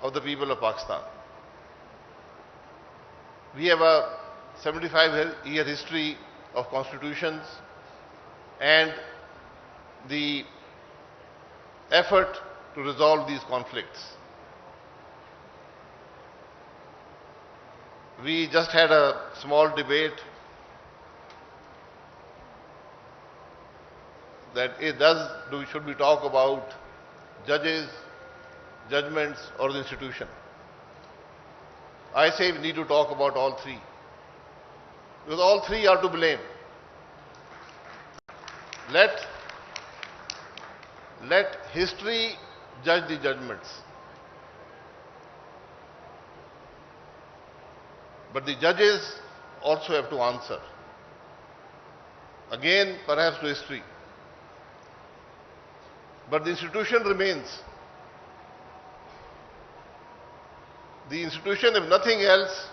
of the people of Pakistan. We have a 75-year history of constitutions and the effort to resolve these conflicts. We just had a small debate that should we talk about judges, judgments, or the institution? I say we need to talk about all three, because all three are to blame. Let history judge the judgments. But the judges also have to answer. Again, perhaps to history. But the institution remains. The institution, if nothing else,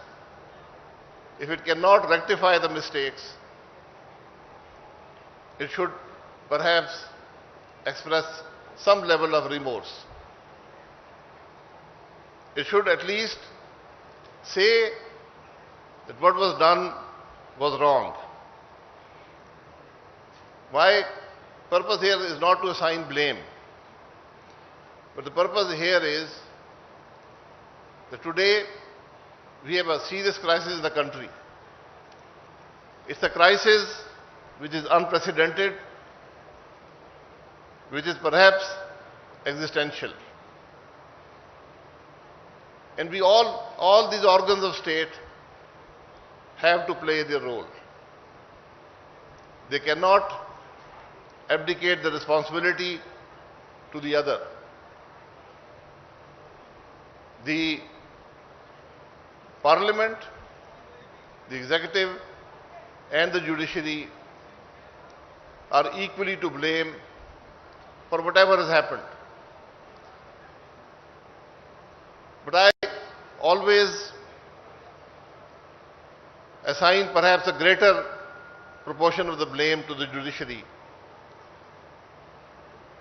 if it cannot rectify the mistakes, it should perhaps express some level of remorse. It should at least say that what was done was wrong. My purpose here is not to assign blame, but the purpose here is that today we have a serious crisis in the country. It's a crisis which is unprecedented, which is perhaps existential. And we all these organs of state have to play their role. They cannot abdicate the responsibility to the other. The Parliament, the executive, and the judiciary are equally to blame for whatever has happened. But I always assign perhaps a greater proportion of the blame to the judiciary,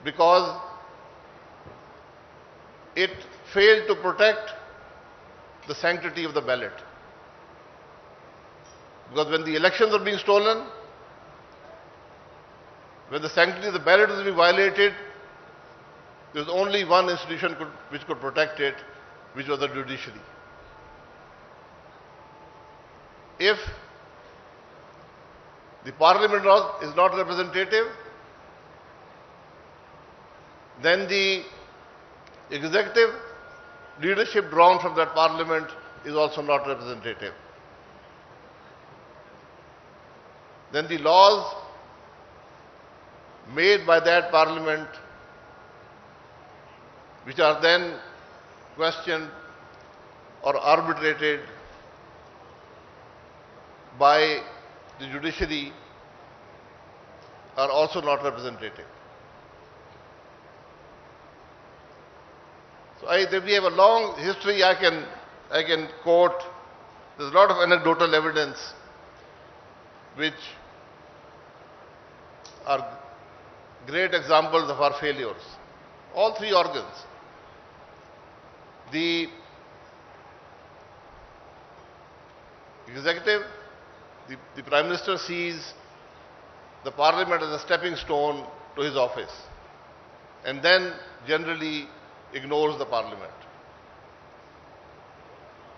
because it failed to protect the sanctity of the ballot. Because when the elections were being stolen, when the sanctity of the ballot was being violated, there was only one institution which could protect it, which was the judiciary. If the Parliament is not representative, then the executive leadership drawn from that Parliament is also not representative. Then the laws made by that Parliament, which are then questioned or arbitrated by the judiciary, are also not representative. So we have a long history. I can quote. There's a lot of anecdotal evidence which are great examples of our failures. All three organs. The executive, the Prime Minister sees the Parliament as a stepping stone to his office, and then generally ignores the Parliament.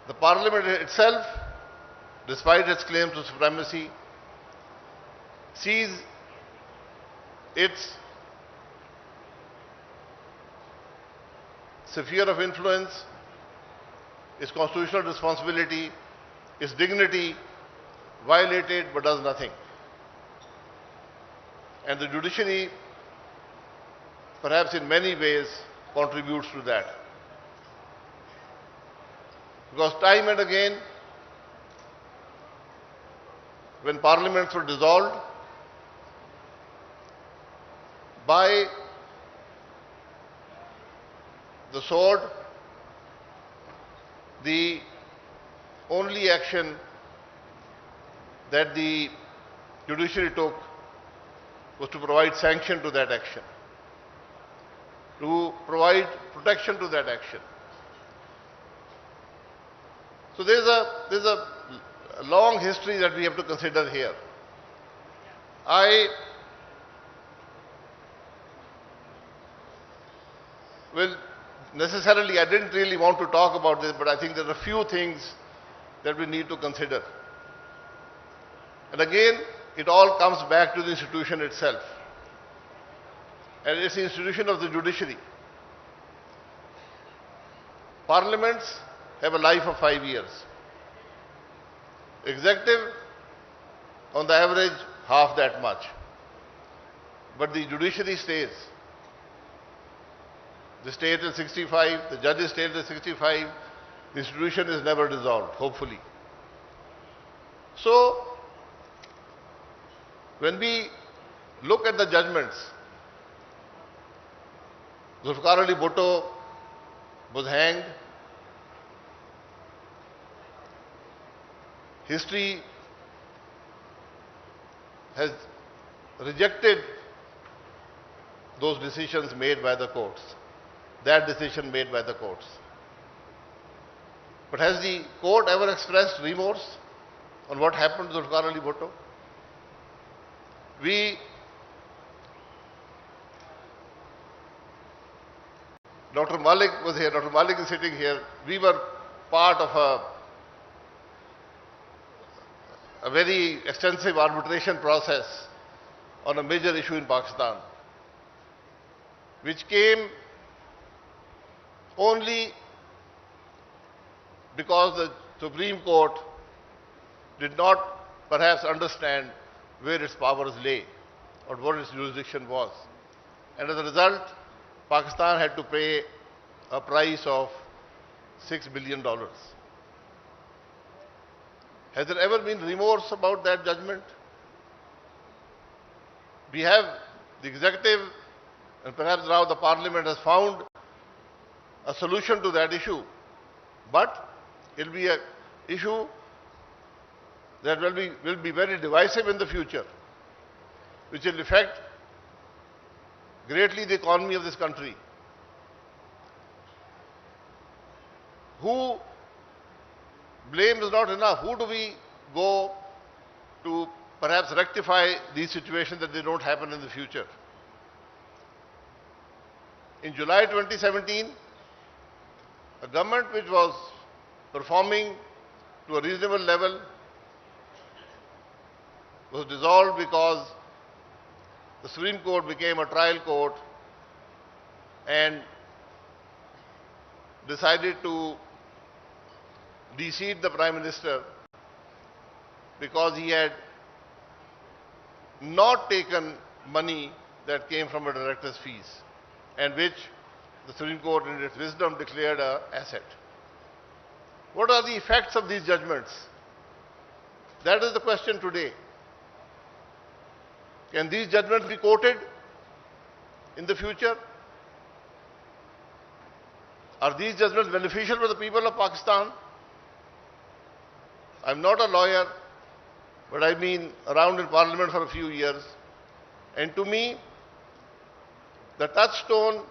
The Parliament itself, despite its claims to supremacy, sees its sphere of influence, its constitutional responsibility, its dignity violated, but does nothing. And the judiciary, perhaps in many ways, contributes to that. Because time and again, when parliaments were dissolved, by the sword, the only action that the judiciary took was to provide sanction to that action, to provide protection to that action. So there's a long history that we have to consider here. I didn't really want to talk about this, but I think there are a few things that we need to consider. And again, it all comes back to the institution itself. And it's the institution of the judiciary. Parliaments have a life of 5 years. Executive, on the average, half that much. But the judiciary stays. The state is 65, the judges stay till 65, the institution is never dissolved, hopefully. So, when we look at the judgments, Zulfikar Ali Bhutto was hanged. History has rejected those decisions made by the courts, that decision made by the courts. But has the court ever expressed remorse on what happened to Zulfikar Ali Bhutto? Dr. Malik was here, Dr. Malik is sitting here. We were part of a very extensive arbitration process on a major issue in Pakistan, which came only because the Supreme Court did not perhaps understand where its powers lay or what its jurisdiction was. And as a result, Pakistan had to pay a price of $6 billion. Has there ever been remorse about that judgment? We have the executive, and perhaps now the parliament has found a solution to that issue. But it will be an issue that will be very divisive in the future, which will affect greatly the economy of this country. Who blame is not enough. Who do we go to perhaps rectify these situations that they don't happen in the future? In July 2017, a government which was performing to a reasonable level was dissolved because the Supreme Court became a trial court and decided to de-seat the Prime Minister because he had not taken money that came from a director's fees and which the Supreme Court in its wisdom declared an asset. What are the effects of these judgments? That is the question today. Can these judgments be quoted in the future? Are these judgments beneficial for the people of Pakistan? I'm not a lawyer, but I've been around in Parliament for a few years. And to me, the touchstone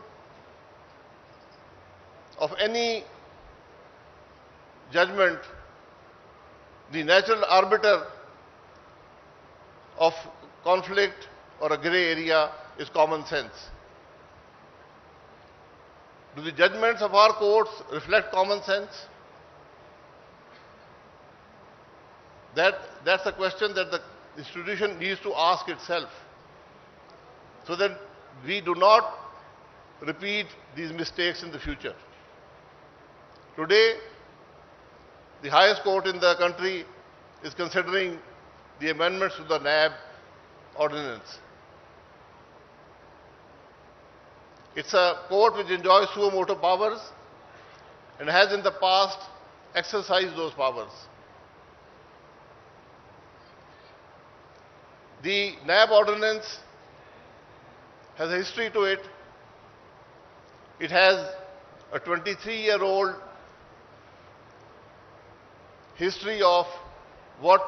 of any judgment, the natural arbiter of conflict or a grey area is common sense. Do the judgments of our courts reflect common sense? That's a question that the institution needs to ask itself, so that we do not repeat these mistakes in the future. Today, the highest court in the country is considering the amendments to the NAB ordinance. It's a court which enjoys suo motu powers and has in the past exercised those powers. The NAB ordinance has a history to it. It has a 23-year-old history of what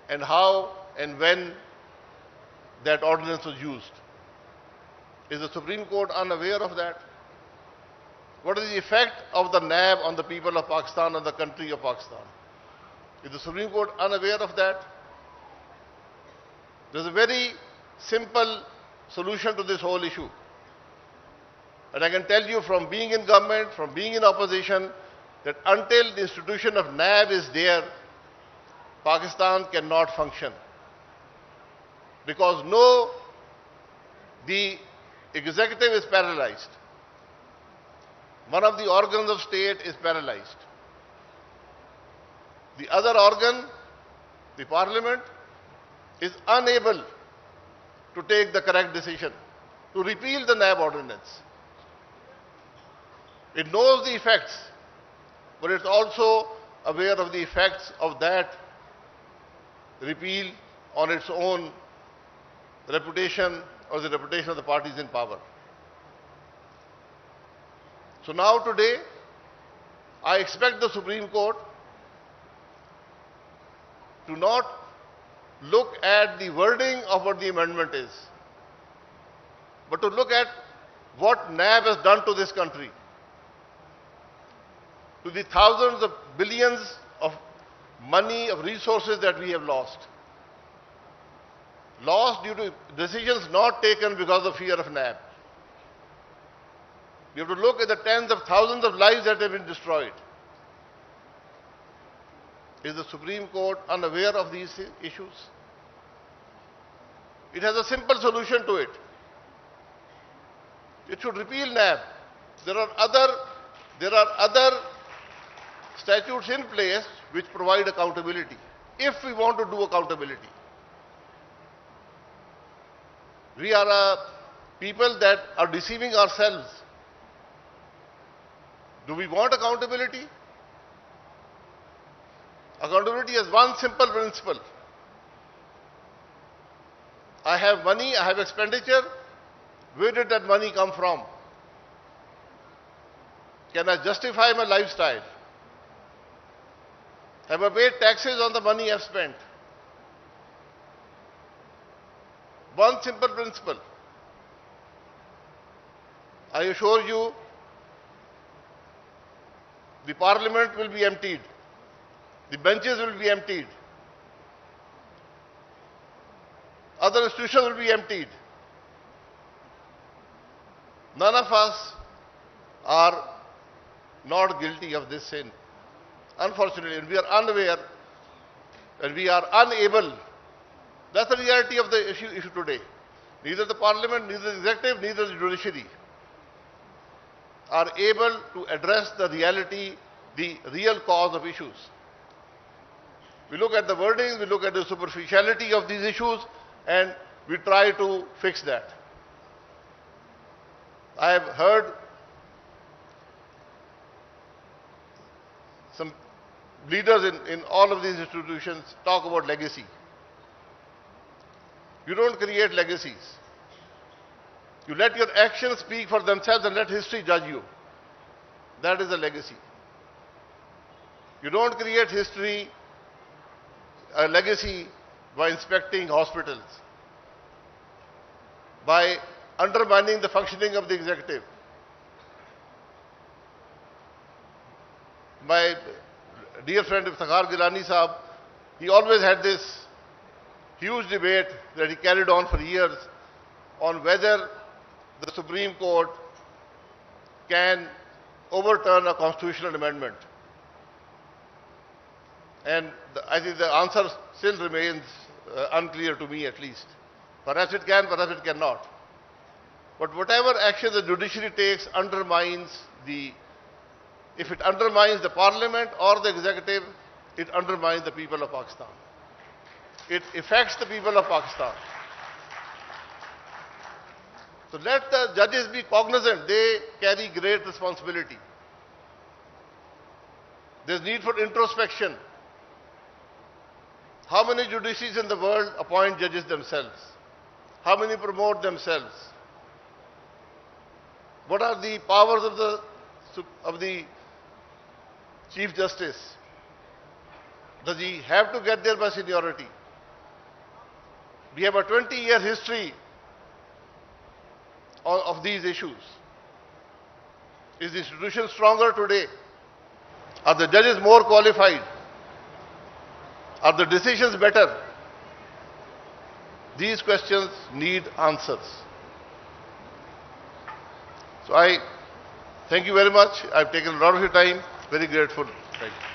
and how and when that ordinance was used. Is the Supreme Court unaware of that? What is the effect of the NAB on the people of Pakistan and the country of Pakistan? Is the Supreme Court unaware of that? There's a very simple solution to this whole issue. And I can tell you from being in government, from being in opposition, that until the institution of NAB is there, Pakistan cannot function. Because the executive is paralyzed. One of the organs of state is paralyzed. The other organ, the parliament, is unable to take the correct decision to repeal the NAB ordinance. It knows the effects, but it's also aware of the effects of that repeal on its own reputation or the reputation of the parties in power. So now today, I expect the Supreme Court to not look at the wording of what the amendment is, but to look at what NAB has done to this country, to the thousands of billions of money, of resources that we have lost. Lost due to decisions not taken because of fear of NAB. We have to look at the tens of thousands of lives that have been destroyed. Is the Supreme Court unaware of these issues? It has a simple solution to it. It should repeal NAB. There are other statutes in place which provide accountability, if we want to do accountability. We are a people that are deceiving ourselves. Do we want accountability? Accountability has one simple principle. I have money, I have expenditure. Where did that money come from? Can I justify my lifestyle? Have I paid taxes on the money I've spent? One simple principle. I assure you, the parliament will be emptied. The benches will be emptied. Other institutions will be emptied. None of us are not guilty of this sin. Unfortunately, and we are unaware and we are unable. That's the reality of the issue today. Neither the parliament, neither the executive, neither the judiciary are able to address the reality, the real cause of issues. We look at the wordings, we look at the superficiality of these issues, and we try to fix that. I have heard some leaders in all of these institutions talk about legacy. You don't create legacies. You let your actions speak for themselves and let history judge you. That is a legacy. You don't create history, a legacy, by inspecting hospitals, by undermining the functioning of the executive. My dear friend Iftikhar Gilani Sahab, he always had this huge debate that he carried on for years on whether the Supreme Court can overturn a constitutional amendment. And I think the answer still remains unclear to me, at least. Perhaps it can, perhaps it cannot. But whatever action the judiciary takes if it undermines the parliament or the executive, it undermines the people of Pakistan. It affects the people of Pakistan. So let the judges be cognizant. They carry great responsibility. There's need for introspection. How many judiciaries in the world appoint judges themselves? How many promote themselves? What are the powers of the Chief Justice? Does he have to get there by seniority? We have a 20-year history of these issues. Is the institution stronger today? Are the judges more qualified? Are the decisions better? These questions need answers. So I thank you very much. I've taken a lot of your time. Very grateful. Thank you.